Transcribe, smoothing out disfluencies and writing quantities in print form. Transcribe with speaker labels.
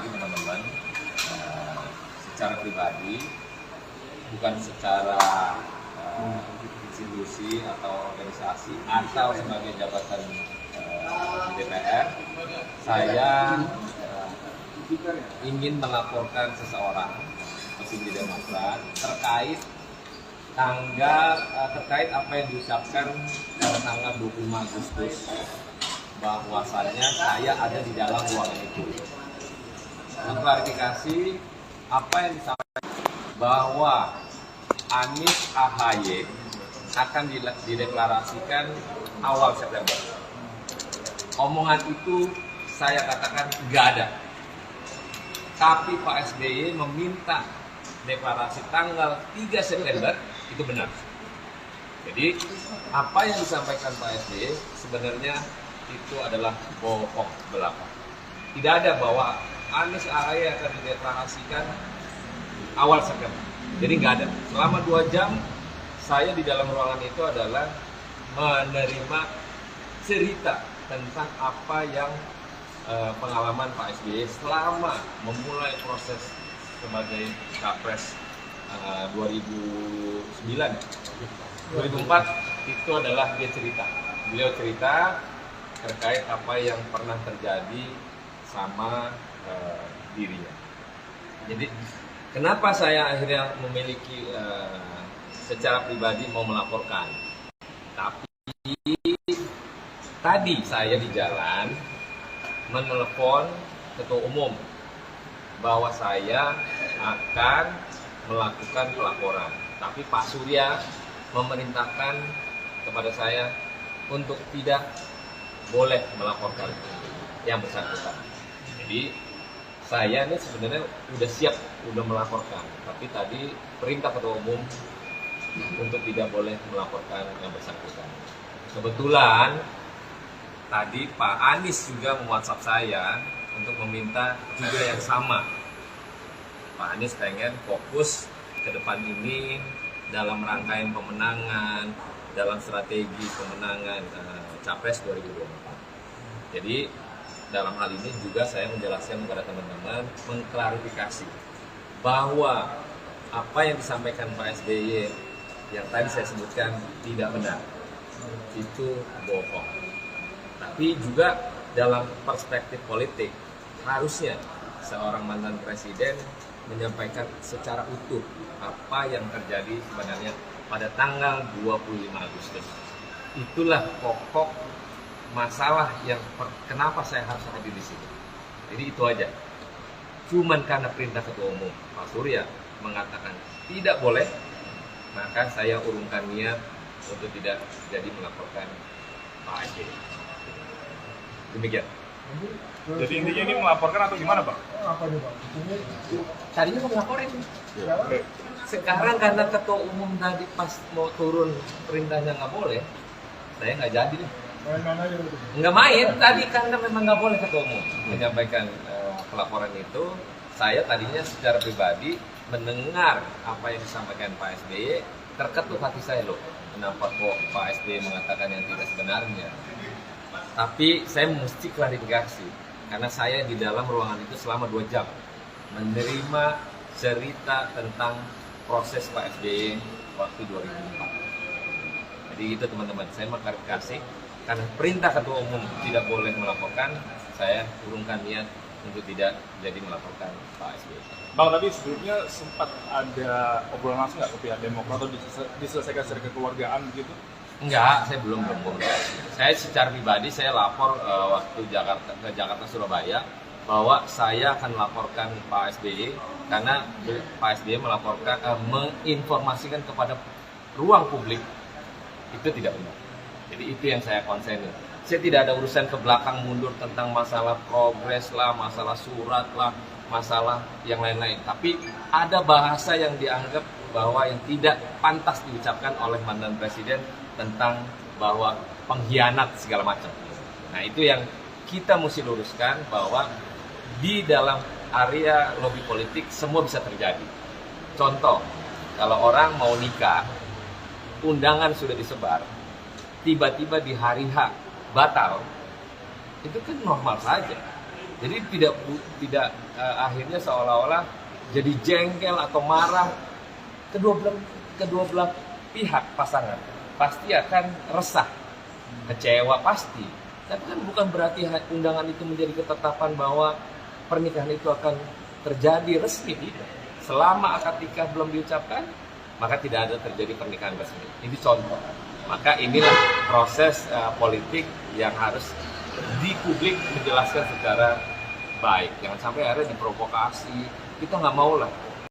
Speaker 1: lagi teman-teman, secara pribadi, bukan secara institusi atau organisasi atau sebagai jabatan di DPR, saya ingin melaporkan seseorang petinggi Demokrat terkait terkait apa yang diucapkan pada tanggal 25 Agustus, bahwasannya saya ada di dalam ruangan itu. Mengklarifikasi apa yang disampaikan bahwa Anies AHY akan dideklarasikan awal September. Omongan itu saya katakan nggak ada. Tapi Pak SBY meminta deklarasi tanggal 3 September, itu benar. Jadi apa yang disampaikan Pak SBY sebenarnya itu adalah bohong belaka. Tidak ada bahwa Anies AHY akan dideklarasikan awal September. Jadi nggak ada. Selama 2 jam saya di dalam ruangan itu adalah menerima cerita tentang apa yang pengalaman Pak SBY selama memulai proses sebagai Capres 2004 itu adalah dia cerita. Beliau cerita terkait apa yang pernah terjadi sama dirinya. Jadi kenapa saya akhirnya memiliki secara pribadi mau melaporkan? Tapi tadi saya di jalan menelepon ketua umum bahwa saya akan melakukan pelaporan. Tapi Pak Surya memerintahkan kepada saya untuk tidak boleh melaporkan yang bersangkutan. Jadi saya ini sebenarnya udah siap, udah melaporkan. Tapi tadi perintah ketua umum untuk tidak boleh melaporkan yang bersangkutan. Kebetulan tadi Pak Anies juga me-WhatsApp saya untuk meminta juga yang sama. Pak Anies pengen fokus ke depan ini dalam rangkaian pemenangan, dalam strategi pemenangan Capres 2024. Jadi dalam hal ini juga saya menjelaskan kepada teman-teman, mengklarifikasi bahwa apa yang disampaikan Pak SBY yang tadi saya sebutkan tidak benar. Itu bohong. Tapi juga dalam perspektif politik, harusnya seorang mantan presiden menyampaikan secara utuh apa yang terjadi sebenarnya pada tanggal 25 Agustus. Itulah pokok masalah yang kenapa saya harus hadir di sini. Jadi itu aja. Cuman karena perintah ketua umum Pak Surya mengatakan tidak boleh, maka saya urungkan niat untuk tidak jadi melaporkan Pak SBY. Demikian.
Speaker 2: Jadi intinya ini melaporkan atau gimana, Pak?
Speaker 1: Tadinya mau ngelaporin. Sekarang karena ketua umum tadi pas mau turun perintahnya nggak boleh, saya nggak jadi deh. Nggak main tadi karena memang nggak boleh ketua umum menyampaikan pelaporan itu. Saya tadinya secara pribadi mendengar apa yang disampaikan Pak SBY, terketuk hati saya loh. Kenapa kok Pak SBY mengatakan yang tidak sebenarnya? Tapi saya mesti klarifikasi karena saya di dalam ruangan itu selama 2 jam menerima cerita tentang proses Pak SBY waktu 2004. Jadi itu teman-teman, saya mau klarifikasi karena perintah ketua umum tidak boleh melaporkan, saya urungkan niat untuk tidak jadi melaporkan Pak SBY.
Speaker 2: Bang, tadi sebelumnya sempat ada obrolan langsung nggak ke pihak Demokrat atau diselesaikan secara kekeluargaan begitu?
Speaker 1: Enggak, saya belum berkomunikasi. Saya secara pribadi saya lapor waktu ke Jakarta Surabaya bahwa saya akan melaporkan Pak SBY karena Pak SBY melaporkan menginformasikan kepada ruang publik itu tidak benar. Jadi itu yang saya konsen. Saya tidak ada urusan ke belakang mundur tentang masalah progres lah, masalah surat lah, masalah yang lain-lain. Tapi ada bahasa yang dianggap bahwa yang tidak pantas diucapkan oleh mantan presiden tentang bahwa pengkhianat segala macam. Nah itu yang kita mesti luruskan bahwa di dalam area lobby politik semua bisa terjadi. Contoh, kalau orang mau nikah, undangan sudah disebar, tiba-tiba di hari H batal, itu kan normal saja. Jadi tidak akhirnya seolah-olah jadi jengkel atau marah. Kedua belah pihak pasangan pasti akan resah, kecewa pasti. Tapi kan bukan berarti undangan itu menjadi ketetapan bahwa pernikahan itu akan terjadi resmi, tidak. Selama akad nikah belum diucapkan, maka tidak ada terjadi pernikahan resmi. Ini contoh. Maka inilah proses politik yang harus di publik menjelaskan secara baik. Jangan sampai akhirnya diprovokasi. Kita nggak mau lah